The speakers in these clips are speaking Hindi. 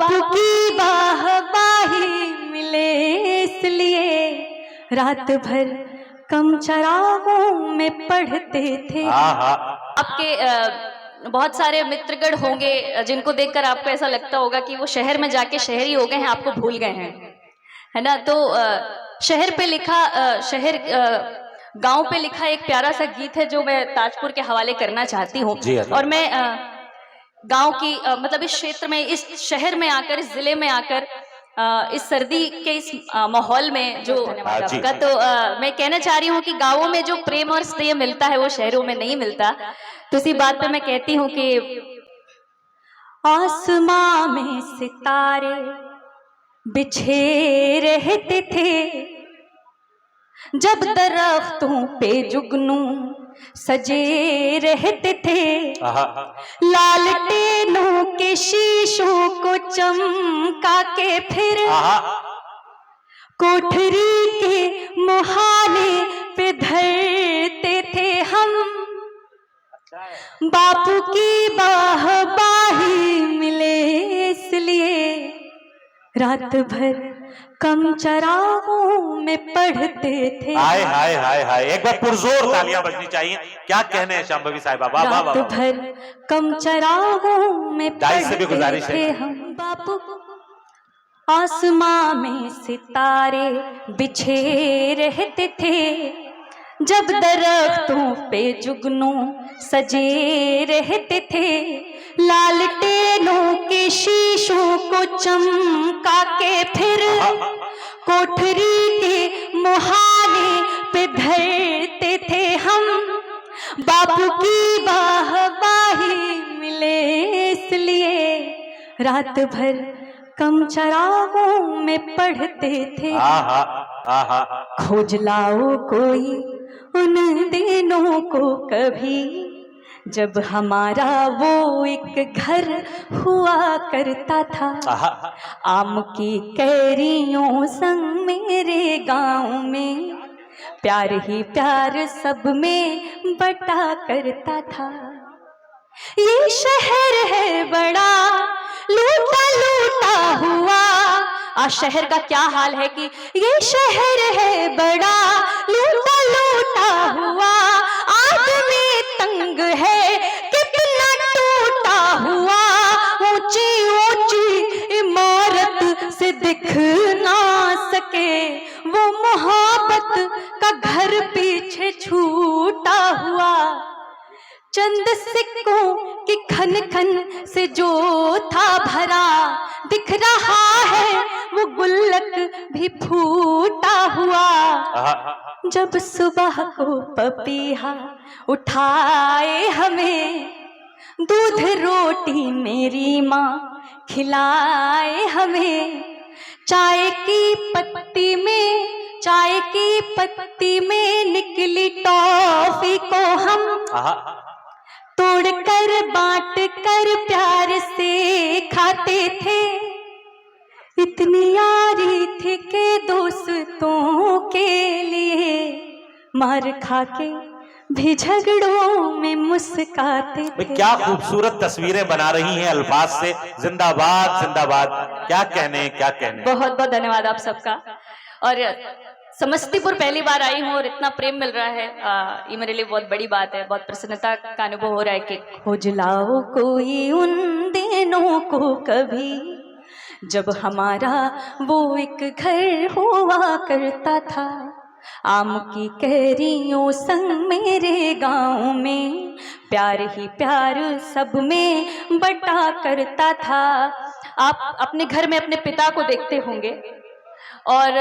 बापू की वाहवाही मिले इसलिए रात भर कम चरागों में पढ़ते थे। आपके बहुत सारे मित्रगण होंगे जिनको देखकर आपको ऐसा लगता होगा कि वो शहर में जाके शहरी हो गए हैं, आपको भूल गए हैं, है ना। तो शहर पे लिखा गांव पे लिखा एक प्यारा सा गीत है जो मैं ताजपुर के हवाले करना चाहती हूँ। और मैं गांव की मतलब इस क्षेत्र में, इस शहर में आकर, इस जिले में आकर, इस सर्दी के इस माहौल में जो का तो मैं कहना चाह रही हूँ कि गांवों में जो प्रेम और स्नेह मिलता है वो शहरों में नहीं मिलता। तो इसी बात पे मैं कहती हूँ कि आसमां में सितारे बिछे रहते थे, जब दरख्तों पे जुगनू सजे रहते थे। लालटेनों के शीशों को चमका के फिर कोठरी के मुहाने पे धरते थे हम। बापू की वाहवाही मिले इसलिए रात भर कम चरागों में पढ़ते थे। हाय हाय हाय हाय, एक बार पुरजोर तालियां बजनी चाहिए। क्या कहने हैं शांभवी साहिबा, वाह वाह वाह। रात भर कम चरागों में पढ़ते थे हम। बापू आसमां में सितारे बिछे रहते थे, जब दरख्तों पे जुगनू सजे रहते थे। लालटेनों के शीशों को चमका के फिर कोठरी के मुहाने पे धरते थे हम। बापू की वाहवाही मिले इसलिए रात भर कम चरागों में पढ़ते थे। खोज लाओ कोई उन दिनों को कभी, जब हमारा वो एक घर हुआ करता था। आम की कैरियों संग मेरे गांव में प्यार ही प्यार सब में बटा करता था। ये शहर है बड़ा लूटा लूटा हुआ। आज शहर का क्या हाल है कि ये शहर है बड़ा लूटा लूटा हुआ। आदमी तंग है कितना टूटा हुआ। ऊंची ऊंची इमारत से दिख ना सके वो मोहब्बत का घर पीछे छूटा हुआ। चंद सिक्कों की खन खन से जो था भरा, दिख रहा है वो गुल्लक भी फूटा हुआ। जब सुबह को पपीहा उठाए हमें, दूध रोटी मेरी माँ खिलाए हमें। चाय की पत्ती में निकली टॉफी को हम तोड़कर बांट कर प्यार से खाते थे। इतनी यारी थी कि दोस्तों के लिए मार खा के भी झगड़ों में मुस्काते थे। क्या खूबसूरत तस्वीरें बना रही हैं अल्फाज से। जिंदाबाद जिंदाबाद। क्या कहने, क्या कहने। बहुत बहुत धन्यवाद आप सबका। और समस्तीपुर पहली बार आई हूँ और इतना प्रेम मिल रहा है, ये मेरे लिए बहुत बड़ी बात है। बहुत प्रसन्नता का अनुभव हो रहा है कि खोज लाओ कोई उन दिनों को कभी, जब हमारा वो एक घर हुआ करता था। आम की कैरियों संग मेरे गांव में प्यार ही प्यार सब में बटा करता था। आप अपने घर में अपने पिता को देखते होंगे और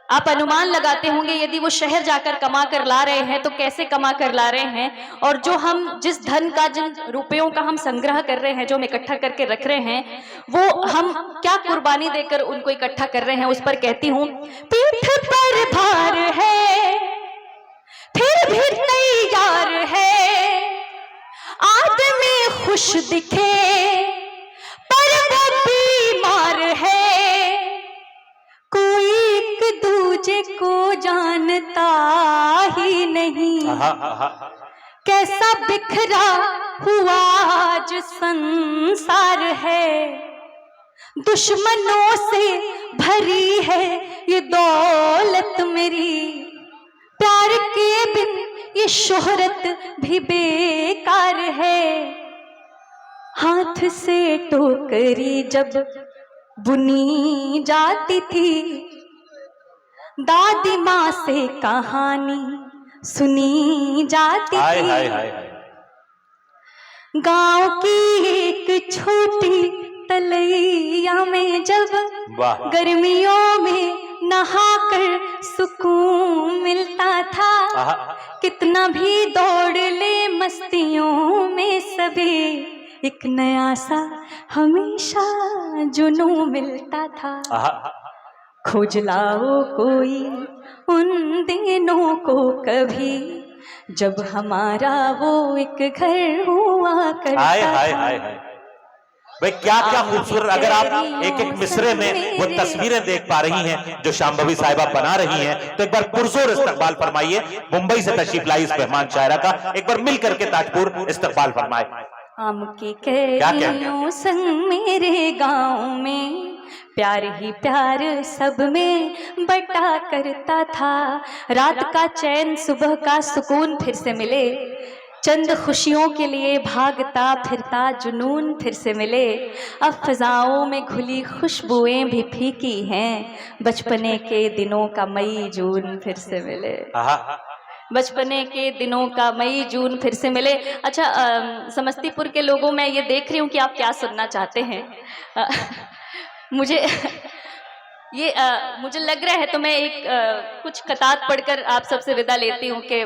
आप अनुमान लगाते होंगे यदि वो शहर जाकर कमा कर ला रहे हैं तो कैसे कमा कर ला रहे हैं। और जो हम जिस धन का, जिन रुपयों का हम संग्रह कर रहे हैं, जो हम इकट्ठा करके रख रहे हैं, वो हम क्या कुर्बानी देकर उनको इकट्ठा कर रहे हैं। उस पर कहती हूँ, पीठ पर भार है फिर भी तैयार है। आदमी खुश दिखे पर वो बीमार है। कोई एक दूजे को जानता ही नहीं, कैसा बिखरा हुआ आज संसार है। दुश्मनों से भरी है ये दौलत मेरी, प्यार के बिन ये शोहरत भी बेकार है। हाथ से टोकरी जब बुनी जाती थी, दादी माँ से कहानी सुनी जाती हाय थी। हाय हाय हाय। गांव की एक छोटी तलैया में जब वाह। गर्मियों में नहाकर सुकून मिलता था, आहा। कितना भी दौड़ ले मस्तियों में सभी, एक नया सा हमेशा जुनून मिलता था। आहा। खोज लाओ कोई उन दिनों को कभी, जब हमारा वो एक घर हुआ करता हाय हाय था। हाय हाय। भाई क्या क्या खूबसूरत, अगर आप एक एक मिसरे में वो तस्वीरें देख पा रही हैं जो शांभवी साहिबा बना रही हैं, तो एक बार पुरजोर इस्तकबाल फरमाइए। मुंबई से तशरीफ लाई इस मेहमान शायरा का, एक बार मिल करके ताजपुर इस्तकबाल फरमाए। आम की कैरियों संग मेरे गांव में प्यार ही प्यार सब में बटा करता था। रात का चैन सुबह का सुकून फिर से मिले, चंद खुशियों के लिए भागता फिरता जुनून फिर से मिले। अब फिजाओं में घुली खुशबुएं भी फीकी हैं, बचपने के दिनों का मई जून फिर से मिले। आहा। बचपने के दिनों का मई जून फिर से मिले। अच्छा, समस्तीपुर के लोगों में ये देख रही हूँ कि आप क्या सुनना चाहते हैं। मुझे ये मुझे लग रहा है, तो मैं एक कुछ कतार पढ़कर आप सबसे विदा लेती हूँ कि